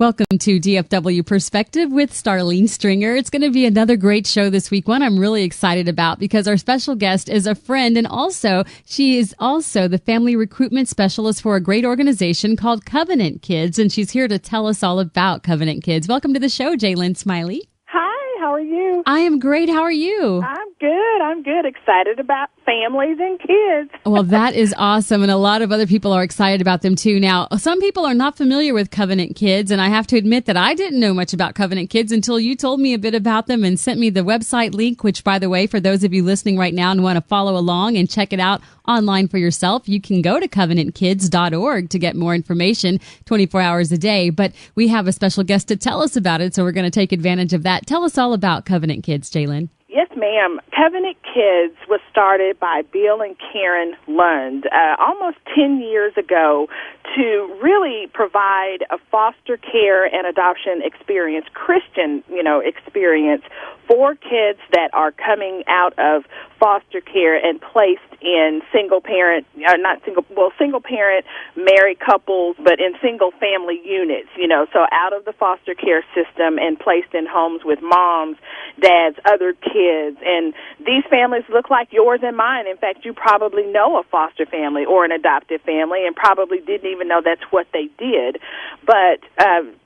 Welcome to DFW Perspective with Starlene Stringer. It's going to be another great show this week, one I'm really excited about because our special guest is a friend, and also she is also the family recruitment specialist for a great organization called Covenant Kids, and she's here to tell us all about Covenant Kids. Welcome to the show, Jalen Smiley. Hi, how are you? I am great. How are you? I'm good. Excited about families and kids. Well, that is awesome, and a lot of other people are excited about them too. Now, some people are not familiar with Covenant Kids, and I have to admit that I didn't know much about Covenant Kids until you told me a bit about them and sent me the website link, which, by the way, for those of you listening right now and want to follow along and check it out online for yourself, you can go to covenantkids.org to get more information 24 hours a day. But we have a special guest to tell us about it, so we're going to take advantage of that. Tell us all about Covenant Kids, Jalen. Yes, ma'am. Covenant Kids was started by Bill and Karen Lund almost 10 years ago to really provide a foster care and adoption experience, Christian, experience for kids that are coming out of foster care and placed in single parent married couples, but in single family units, so out of the foster care system and placed in homes with moms, dads, other kids. And these families look like yours and mine. In fact, you probably know a foster family or an adoptive family and probably didn't even know that's what they did. But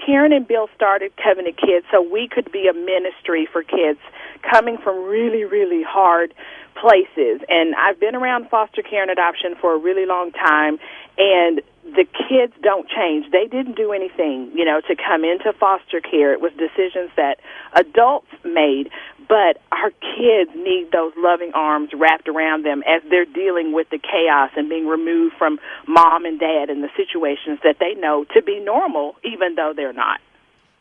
Karen and Bill started Covenant Kids so we could be a ministry for kids coming from really, really hard places. And I've been around foster care and adoption for a really long time, and the kids don't change. They didn't do anything, to come into foster care. It was decisions that adults made, but our kids need those loving arms wrapped around them as they're dealing with the chaos and being removed from mom and dad and the situations that they know to be normal, even though they're not.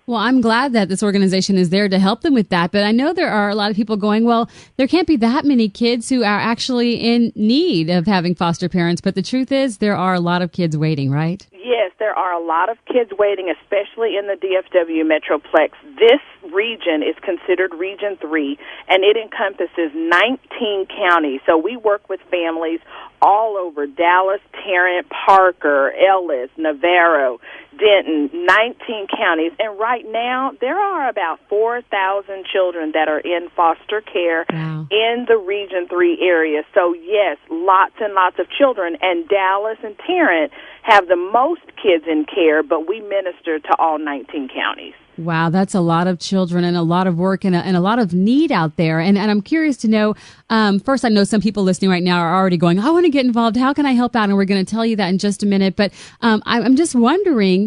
Well, I'm glad that this organization is there to help them with that. But I know there are a lot of people going, well, there can't be that many kids who are actually in need of having foster parents. But the truth is there are a lot of kids waiting, right? Yes, there are a lot of kids waiting, especially in the DFW Metroplex. This region is considered Region 3, and it encompasses 19 counties. So we work with families all over Dallas, Tarrant, Parker, Ellis, Navarro, Denton, 19 counties. And right now, there are about 4,000 children that are in foster care in the Region 3 area. So, yes, lots and lots of children. And Dallas and Tarrant have the most kids in care, but we minister to all 19 counties. Wow, that's a lot of children and a lot of work and a lot of need out there. And I'm curious to know, first, I know some people listening right now are already going, I want to get involved. How can I help out? And we're going to tell you that in just a minute. But I'm just wondering,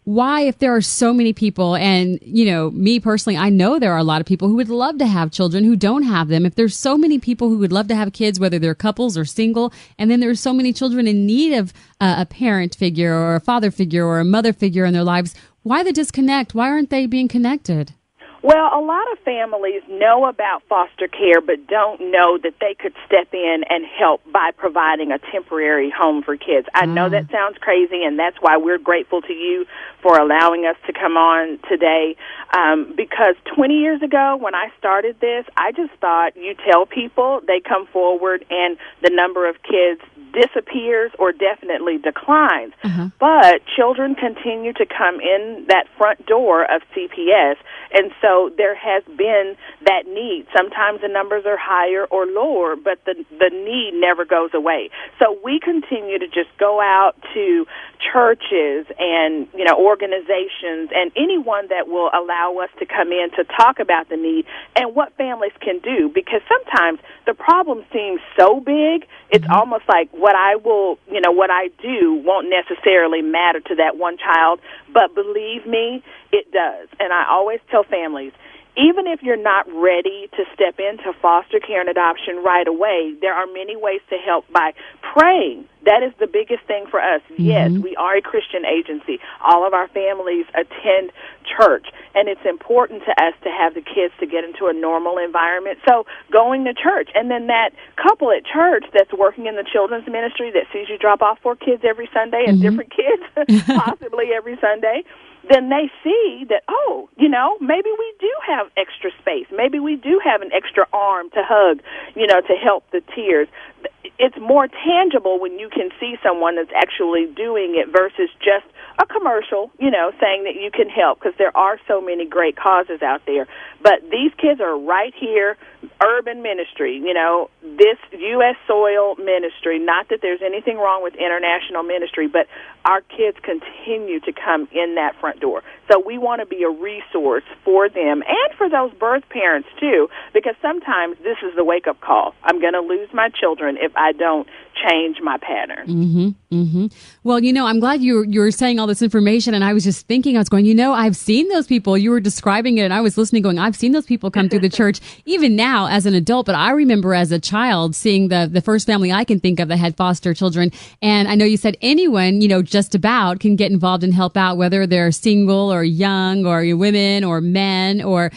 why, if there are so many people, and, me personally, I know there are a lot of people who would love to have children who don't have them. If there's so many people who would love to have kids, whether they're couples or single, and then there's so many children in need of a parent figure or a father figure or a mother figure in their lives, why the disconnect? Why aren't they being connected? Well, a lot of families know about foster care but don't know that they could step in and help by providing a temporary home for kids. I know that sounds crazy, and that's why we're grateful to you for allowing us to come on today, because 20 years ago when I started this, I just thought you tell people, they come forward, and the number of kids disappears or definitely declines. But children continue to come in that front door of CPS, and so there has been that need. Sometimes the numbers are higher or lower, but the need never goes away. So we continue to just go out to churches and organizations and anyone that will allow us to come in to talk about the need and what families can do, because sometimes the problem seems so big, it's almost like what I do won't necessarily matter to that one child, but believe me, it does. And I always tell families, even if you're not ready to step into foster care and adoption right away, there are many ways to help by praying. That is the biggest thing for us. Yes, we are a Christian agency. All of our families attend church, and it's important to us to have the kids to get into a normal environment. So going to church, and then that couple at church that's working in the children's ministry that sees you drop off 4 kids every Sunday and different kids, possibly every Sunday, then they see that, oh, maybe we do have extra space. Maybe we do have an extra arm to hug, to help the tears. It's more tangible when you can see someone that's actually doing it versus just a commercial, saying that you can help, because there are so many great causes out there. But these kids are right here, urban ministry, this U.S. soil ministry. Not that there's anything wrong with international ministry, but our kids continue to come in that front door. So we want to be a resource for them and for those birth parents, too, because sometimes this is the wake-up call. I'm going to lose my children if I don't change my pattern. Mm-hmm, mm-hmm. Well, I'm glad you were saying all this information, and I was just thinking, I was going, I've seen those people. You were describing it, and I was listening going, I've seen those people come through the church, even now as an adult, but I remember as a child seeing the first family I can think of that had foster children. And I know you said anyone, just about can get involved and help out, whether they're single or young or women or men or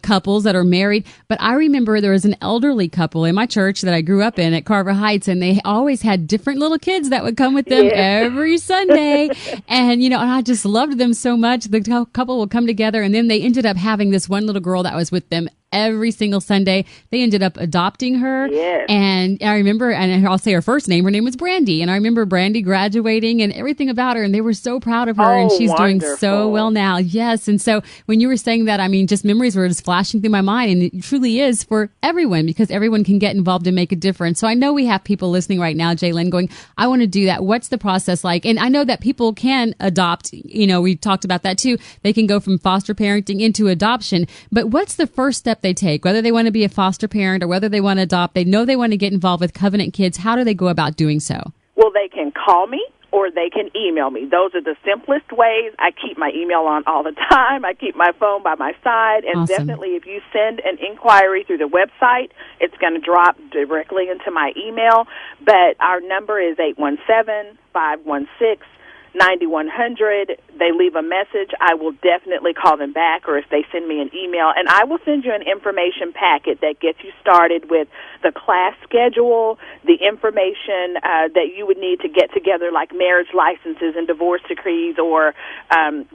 couples that are married. But I remember there was an elderly couple in my church that I grew up in at Carver Heights, and they always had different little kids that would come with them every Sunday. And, and I just loved them so much. The couple would come together, and then they ended up having this one little girl that was with them every single Sunday. They ended up adopting her. Yes. And I remember, and I'll say her first name, her name was Brandy. And I remember Brandy graduating and everything about her. And they were so proud of her. And she's doing so well now. Yes. And so when you were saying that, just memories were just flashing through my mind. And it truly is for everyone, because everyone can get involved and make a difference. So I know we have people listening right now, Jaylin, going, I want to do that. What's the process like? And I know that people can adopt. We talked about that too. They can go from foster parenting into adoption. But what's the first step they take, whether they want to be a foster parent or whether they want to adopt? They know they want to get involved with Covenant Kids. How do they go about doing so? Well, they can call me or they can email me. Those are the simplest ways. I keep my email on all the time. I keep my phone by my side. And Awesome. Definitely if you send an inquiry through the website, it's going to drop directly into my email. But our number is 817-516-9100. They leave a message. I will definitely call them back, or if they send me an email, and I will send you an information packet that gets you started with the class schedule, the information that you would need to get together, like marriage licenses and divorce decrees or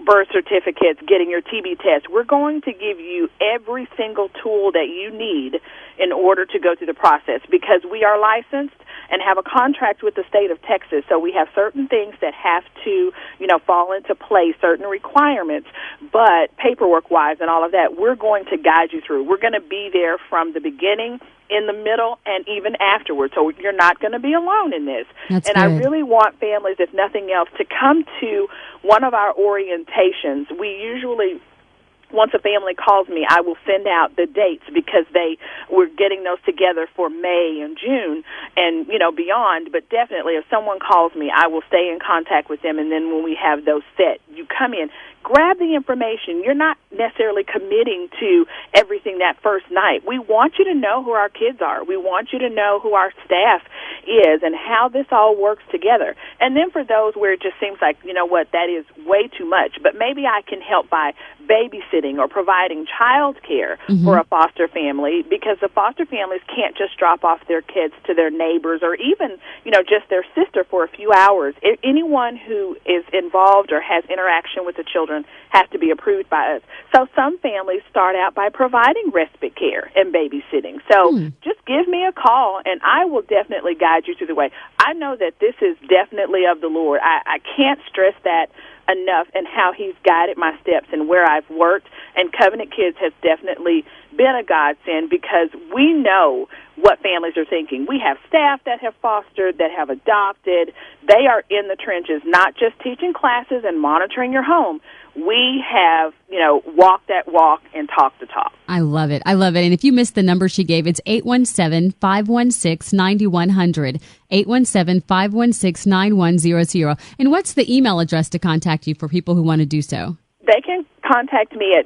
birth certificates, getting your TB test. We're going to give you every single tool that you need in order to go through the process, because we are licensed and have a contract with the state of Texas. So we have certain things that have to, fall into place, certain requirements, but paperwork-wise and all of that, we're going to guide you through. We're going to be there from the beginning, in the middle, and even afterwards. So you're not going to be alone in this. That's and good. I really want families, if nothing else, to come to one of our orientations. We usually, once a family calls me, I will send out the dates, because we're getting those together for May and June and, beyond. But definitely if someone calls me, I will stay in contact with them. And then when we have those set, you come in, grab the information. You're not necessarily committing to everything that first night. We want you to know who our kids are. We want you to know who our staff is and how this all works together. And then for those where it just seems like, that is way too much, but maybe I can help by babysitting or providing child care for a foster family, because the foster families can't just drop off their kids to their neighbors or even, just their sister for a few hours. Anyone who is involved or has interaction with the children has to be approved by us. So some families start out by providing respite care and babysitting. So just give me a call, and I will definitely guide you through the way. I know that this is definitely of the Lord. I can't stress that enough, and how He's guided my steps and where I've worked. And Covenant Kids has definitely been a godsend, because we know what families are thinking. We have staff that have fostered, that have adopted. They are in the trenches, not just teaching classes and monitoring your home. We have, walked that walk and talked the talk. I love it. I love it. And if you missed the number she gave, it's 817-516-9100, 817-516-9100. And what's the email address to contact you for people who want to do so? They can contact me at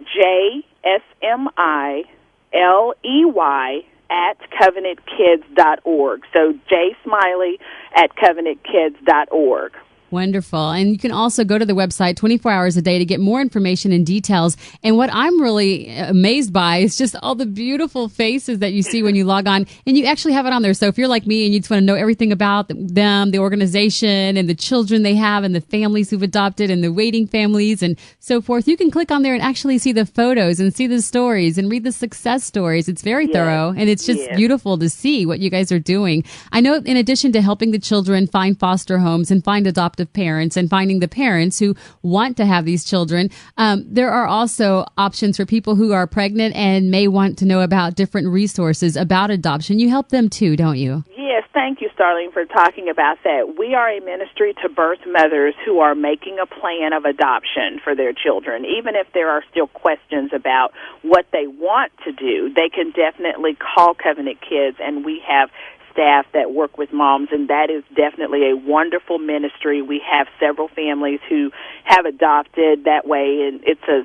jsmiley@covenantkids.org. So jsmiley@covenantkids.org. Wonderful. And you can also go to the website 24 hours a day to get more information and details. And what I'm really amazed by is just all the beautiful faces that you see when you log on. And you actually have it on there. So if you're like me and you just want to know everything about them, the organization, and the children they have, and the families who've adopted, and the waiting families, and so forth, you can click on there and actually see the photos and see the stories and read the success stories. It's very thorough, and it's just beautiful to see what you guys are doing. I know in addition to helping the children find foster homes and find adoptive parents and finding the parents who want to have these children, there are also options for people who are pregnant and may want to know about different resources about adoption. You help them too, don't you? Yes, thank you, Starlene, for talking about that. We are a ministry to birth mothers who are making a plan of adoption for their children. Even if there are still questions about what they want to do, they can definitely call Covenant Kids, and we have staff that work with moms, and that is definitely a wonderful ministry. We have several families who have adopted that way, and it's a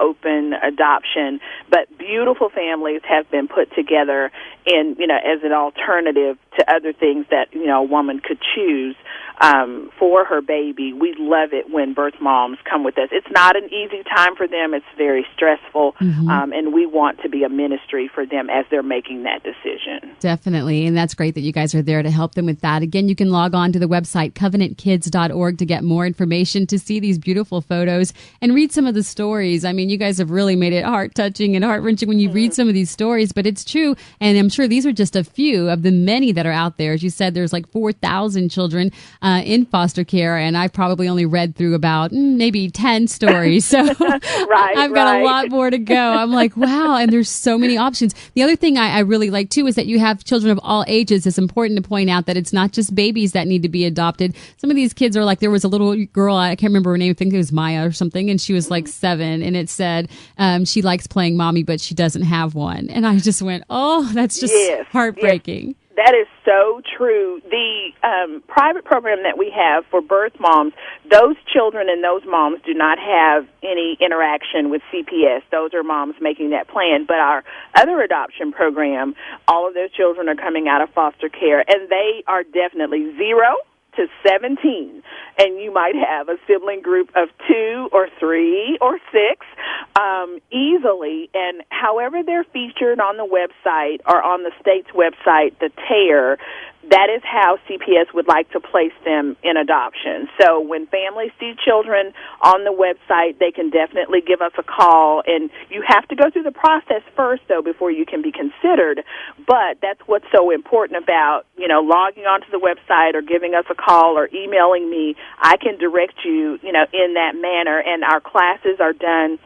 open adoption, but beautiful families have been put together in, as an alternative to other things that, a woman could choose for her baby. We love it when birth moms come with us. It's not an easy time for them. It's very stressful, and we want to be a ministry for them as they're making that decision. Definitely, and that's great that you guys are there to help them with that. Again, you can log on to the website covenantkids.org to get more information, to see these beautiful photos and read some of the stories. I mean, you guys have really made it heart-touching and heart-wrenching when you read some of these stories, but it's true, and I'm sure these are just a few of the many that are out there. As you said, there's like 4,000 children in foster care, and I've probably only read through about maybe 10 stories, so I've got a lot more to go. I'm like, wow, and there's so many options. The other thing I really like, too, is that you have children of all ages. It's important to point out that it's not just babies that need to be adopted. Some of these kids are like, there was a little girl, I can't remember her name, I think it was Maya or something, and she was like 7, and it said she likes playing mommy, but she doesn't have one. And I just went, oh, that's just heartbreaking. Yes. That is so true. The private program that we have for birth moms, those children and those moms do not have any interaction with CPS. Those are moms making that plan. But our other adoption program, all of those children are coming out of foster care, and they are definitely 0 to 17, and you might have a sibling group of 2 or 3 or 6 easily, and however they're featured on the website or on the state's website, the TARE, that is how CPS would like to place them in adoption. So when families see children on the website, they can definitely give us a call, and you have to go through the process first, though, before you can be considered. But that's what's so important about, logging onto the website or giving us a call or emailing me. I can direct you, in that manner, and our classes are done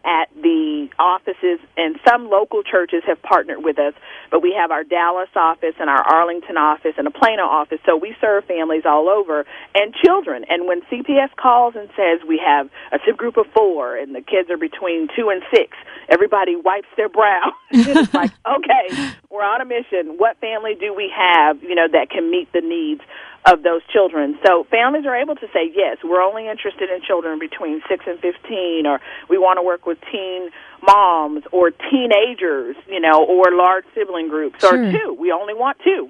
at the offices, and some local churches have partnered with us, but we have our Dallas office and our Arlington office and a Plano office, so we serve families all over, and children. And when CPS calls and says we have a SIP group of 4 and the kids are between 2 and 6, everybody wipes their brow. It's like, okay, we're on a mission. What family do we have, that can meet the needs of those children? So families are able to say, yes, we're only interested in children between 6 and 15, or we want to work with teen moms or teenagers, or large sibling groups, or 2. We only want 2.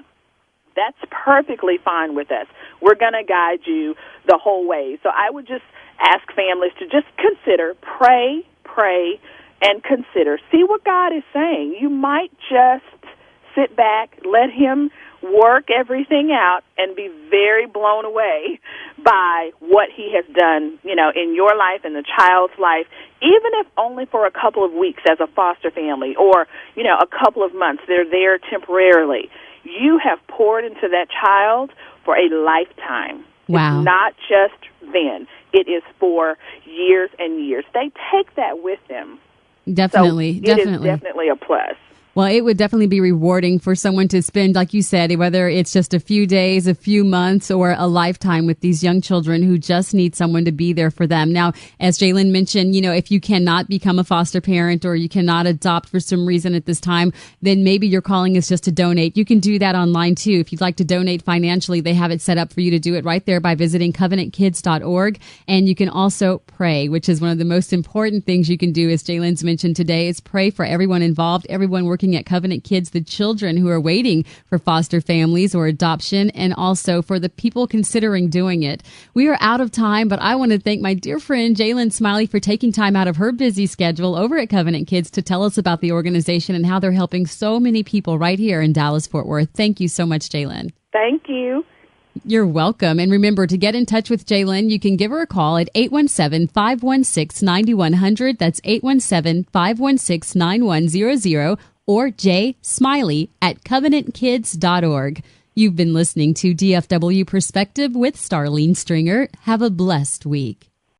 That's perfectly fine with us. We're going to guide you the whole way. So I would just ask families to just consider, pray, and consider. See what God is saying. You might just sit back, let Him work everything out, and be very blown away by what He has done, in your life, in the child's life, even if only for a couple of weeks as a foster family, or, a couple of months. They're there temporarily. You have poured into that child for a lifetime. Wow. It's not just then. It is for years and years. They take that with them. Definitely. So it is definitely a plus. Well, it would definitely be rewarding for someone to spend, like you said, whether it's just a few days, a few months, or a lifetime with these young children who just need someone to be there for them. Now, as Jalen mentioned, if you cannot become a foster parent or you cannot adopt for some reason at this time, then maybe your calling is just to donate. You can do that online, too. If you'd like to donate financially, they have it set up for you to do it right there by visiting covenantkids.org. And you can also pray, which is one of the most important things you can do, as Jalen's mentioned today, is pray for everyone involved, everyone working working at Covenant Kids, the children who are waiting for foster families or adoption, and also for the people considering doing it. We are out of time, but I want to thank my dear friend Jalen Smiley for taking time out of her busy schedule over at Covenant Kids to tell us about the organization and how they're helping so many people right here in Dallas-Fort Worth. Thank you so much, Jalen. Thank you. You're welcome. And remember, to get in touch with Jalen, you can give her a call at 817-516-9100. That's 817-516-9100 or jsmiley@covenantkids.org. You've been listening to DFW Perspective with Starlene Stringer. Have a blessed week.